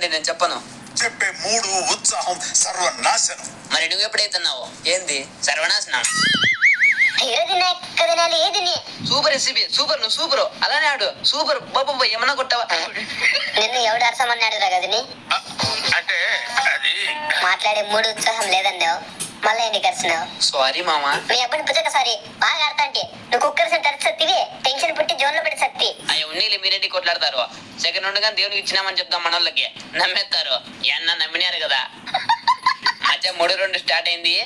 చెప్పండి, నేను చెప్పను. చెప్పే మూడు ఉత్సాహం సర్వనాశనం. మరి నువ్వు ఎప్పుడైతున్నావు? ఏంది సర్వనాశనం? సూపర్ రెసిపీ, సూపర్, నువ్వు సూపర్, అలానే ఆడు సూపర్. బాబు ఏమన్నా కొట్టావా? నిన్ను ఎవడు అరసమన్నాడు రా గదిని? అంటే అది మాట్లాడే మూడు ఉత్సాహం లేదన్నావు, మళ్ళీ ఎందుకు అరిచినావు? సారీ మామా. మీ అబ్బాయిని పుచ్చక సారీ బాగా ఆడతా అంటే నువ్వు కుక్కర్స్ టచ్ సత్తివి టెన్షన్ పుట్టి జోన్ లో పెట్టి సత్తి. అయ్యో ఉన్నీళ్ళు మీరేంటి కొట్లాడతారు? సెకండ్ ఉండగా దేవునికి ఇచ్చినామని చెప్తాం మనోళ్ళకి, నమ్మేస్తారు. ఏమన్నా నమ్మినారు కదా. మధ్య 3-2 స్టార్ట్ అయింది.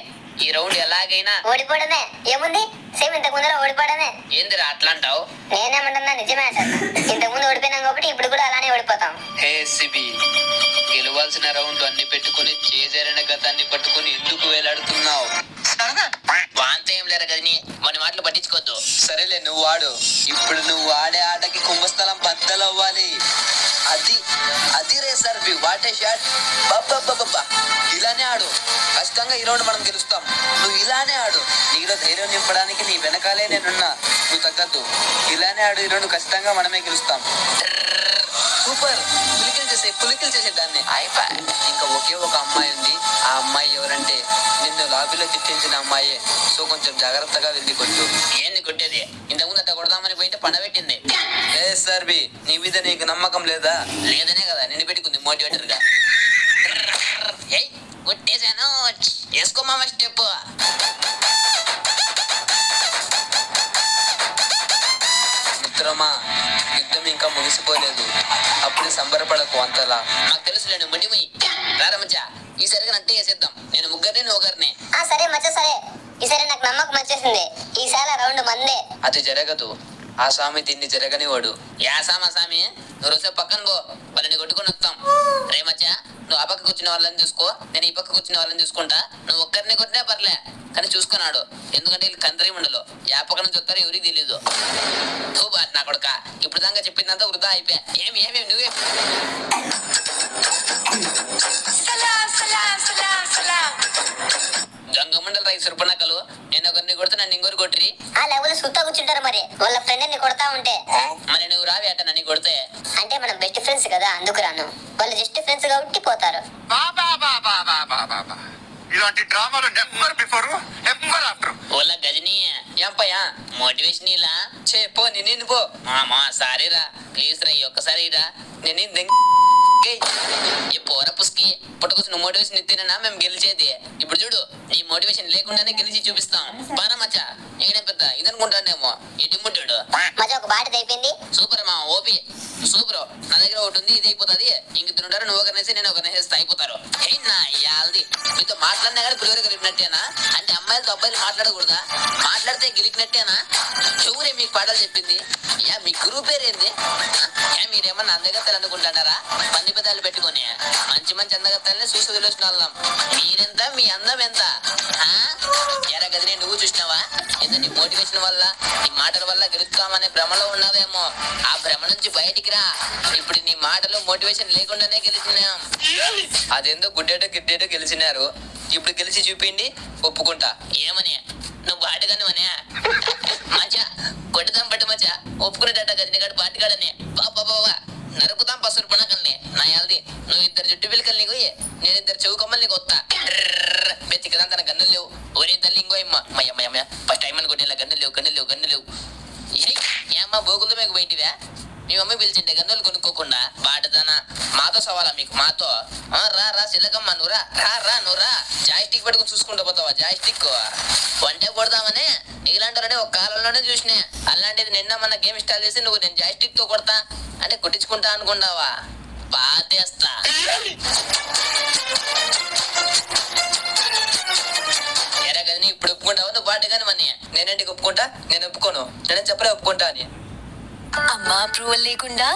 ఈ రౌండ్ ఎలాగైనా ఓడిపోవడమే ఏముంది, సేమ్ ఇంతకు ముందర ఓడిపోవడమే. ఏందిరా అట్లా అంటావు? నేనేమంటున్నా నిజమే అంటాను. ఇంతకు ముందు ఓడిపోయినాం కాబట్టి ఇప్పుడు కూడా అలానే ఓడిపోతాం. హే సిబి, గెలవాల్సిన రౌండ్ అన్ని పెట్టుకుని చేజారిన గతాన్ని పట్టుకుని ఎందుకు వేలాడుతున్నావు? వాంత ఏం లేరు కదని మన మాటలు పట్టించుకోవద్దు. సరేలే, నువ్వు ఆడు. ఇప్పుడు నువ్వు ఆడే ఆటకి కుంభస్థలం బద్దలవ్వాలి. అది అది రే సర్బి, వాటే షాట్. బాబ్బా, ఇలానే ఆడు. ఖచ్చితంగా ఈ రౌండ్ మనం గెలుస్తాం. నువ్వు ఇలానే ఆడు. నీలో ధైర్యం నింపడానికి నీ వెనకాలే నేనున్నా, నువ్వు తగ్గద్దు. ఇలానే ఆడు. ఈ రౌండ్ ఖచ్చితంగా మనమే గెలుస్తాం. సూపర్, పులికిలు చేసే దాన్ని అయిపా. ఇంకా ఒకే ఒక అమ్మాయి ఉంది. ఆ అమ్మాయి ఎవరంటే నిన్ను లాబీలో తిట్టించిన అమ్మాయే. సో కొంచెం జాగ్రత్తగా వెళ్ళి కొట్టు. ఏంది కొట్టేది? ఇంతకుముందు అట్లా కొడదామని పోయింటే పండబెట్టింది. ఏ సర్బి, నీ మీద నీకు నమ్మకం లేదా? లేదనే కదా నిన్ను పెట్టుకుంది మోటివేటర్ గా. కొట్టేశాను, వేసుకోమా స్టెప్. మిత్రమా, యుద్ధం ఇంకా ముగిసిపోలేదు. అప్పుడు సంబరపడకు అంతలా. నాకు తెలుసులేను మండిపోయి రారమచ్చా. ఈసారిగా నట్టే చేసేద్దాం. నేను ముగ్గురిని నువ్వు ఒకరిని. సరే మచ్చ, సరే. ఈసారి నాకు నమ్మకం వచ్చేసింది. ఈసారి రౌండ్ మందే. అది జరగదు. ఆ స్వామి దీన్ని జరగనివాడు. యా సామి, నువ్వు రోజు పక్కన పో, వాళ్ళని కొట్టుకుని వస్తాం. రేమచ్చా, నువ్వు ఆ పక్కకు వచ్చిన వాళ్ళని చూసుకో, నేను ఈ పక్కకు వచ్చిన వాళ్ళని చూసుకుంటా. నువ్వు ఒక్కరిని కొట్టినా పర్లే, కానీ చూసుకున్నాడు. ఎందుకంటే వీళ్ళు కంత్రి మండలు యా పక్క నుంచి వస్తారో ఎవరికి తెలీదు. నా కొడుక, ఇప్పుడు దాకా చెప్పిందంతా వృధా అయిపోయా. ఏమి నువ్వే గంగమండల రైతు సుర్పణకలు. నేను ఒకరిని కొడితే నన్ను ఇంకోరు కొట్టిరి. ఆ లెవెల్ సుత్తా కూర్చుంటారు మరి వాళ్ళ ఫ్రెండ్ ని కొడతా ఉంటే. మరి నువ్వు రావి అట్ట నన్ను కొడితే? అంటే మనం బెస్ట్ ఫ్రెండ్స్ కదా, అందుకు రాను. వాళ్ళు జస్ట్ ఫ్రెండ్స్ కాబట్టి పోతారు. ఇలాంటి డ్రామాలు నెవర్ బిఫోర్ నెవర్ ఆఫ్టర్. ఓలా గజని ఏంపయ్యా మోటివేషన్ ఇలా చెప్పో. నేను పో మామా, సారీ రా, ప్లీజ్ రా, ఒక్కసారి రా. నేను పోర పుస్కి పుట్టుకొచ్చిన మోటివేషన్ ఇస్తేనా మేము గెలిచేది. ఇప్పుడు చూడు, నీ మోటివేషన్ లేకుండానే గెలిచి చూపిస్తాం. బాగా మచ్చా, ఏడే పెద్ద ఇదనుకుంటానేమో. ఇటు ముట్టాడు మధ్య ఒక బాట అయిపోయింది. సూపర్ మా ఓపి, సూపర్. నా దగ్గర ఒకటి ఉంది, ఇది అయిపోతుంది. ఇంకిద్దరుంటారు, నువ్వు ఒకరినేసి నేను ఒకరినేసి అయిపోతారు. నా ఇయాలది మీతో మాట్లాడినా కానీ పులిహోర గెలిపినట్టేనా? అంటే అమ్మాయిలతో అబ్బాయిలు మాట్లాడకూడదా? మాట్లాడితే గెలిపినట్టేనా? చూరే మీకు పాటలు చెప్పింది. మీ గురువు పేరేంది? మీరేమన్నా అందగత్తలు అనుకుంటున్నారా? పన్ని పెదాలు పెట్టుకొని మంచి అందగత్తల్ని చూసి వదిలేసిన వాళ్ళం. మీరెంత, మీ అందం ఎంత? ఎరా గదిని నువ్వు చూసినావా? ఏదో నీ మోటివేషన్ వల్ల, నీ మాటల వల్ల గెలుస్తామనే భ్రమలో ఉన్నావేమో. ఆ భ్రమ నుంచి బయటికి రా. ఇప్పుడు నీ మాటలు మోటివేషన్ లేకుండానే గెలిచినాం. అదేందో గుడ్డేటో గిడ్డేటో గెలిచినారు. ఇప్పుడు గెలిచి చూపిండి, ఒప్పుకుంటా. ఏమని? నువ్వు బాటగానే అనే మజా కొట్టుదాం పట్టు మజా. ఒప్పుకునేటట్ట గదిని కాడు పాటికాడని. బాబా నరుకుతాం పసురు పనకల్ని. నా యాల్ది నువ్వు 2 జుట్టు పిల్లకల్ని పోయి, నేను 2 చెవు కమ్మల్ని కొత్తా. బెత్తికదా తన గన్నులు లేవు. ఒరే తల్లి ఇంకో అమ్మ ఫస్ట్ టైం అనుకోండి. ఇలా గన్నులు లేవు. ఏమ్మా బోగులతో మీకు పోయింటివా? మీ మమ్మీ పిలిచింటే గన్నులు కొనుక్కోకుండా బాటదానా. మాతో సవాలా మీకు? మాతో రా సిల్లకమ్మ, నువ్వు రా. జాయిస్టిక్ పెట్టుకుని చూసుకుంటూ పోతావా? జాయిస్టిక్ వంటే కొడతామని నీలాంటి ఒక కాలంలోనే చూసినా. అలాంటిది నిన్న మన గేమ్ ఇన్స్టాల్ చేసి నువ్వు నేను జాయిస్టిక్ తో కొడతా అంటే కొట్టించుకుంటా అనుకున్నావా? పాతేస్తా. ఎరా కదా ఇప్పుడు ఒప్పుకుంటావా? నువ్వు బాట కానీ మనీ నేనేంటికి ఒప్పుకుంటా? నేను ఒప్పుకోను. నేనే చెప్పలే ఒప్పుకుంటా అని. అమ్మా అప్రూవల్ లేకుండా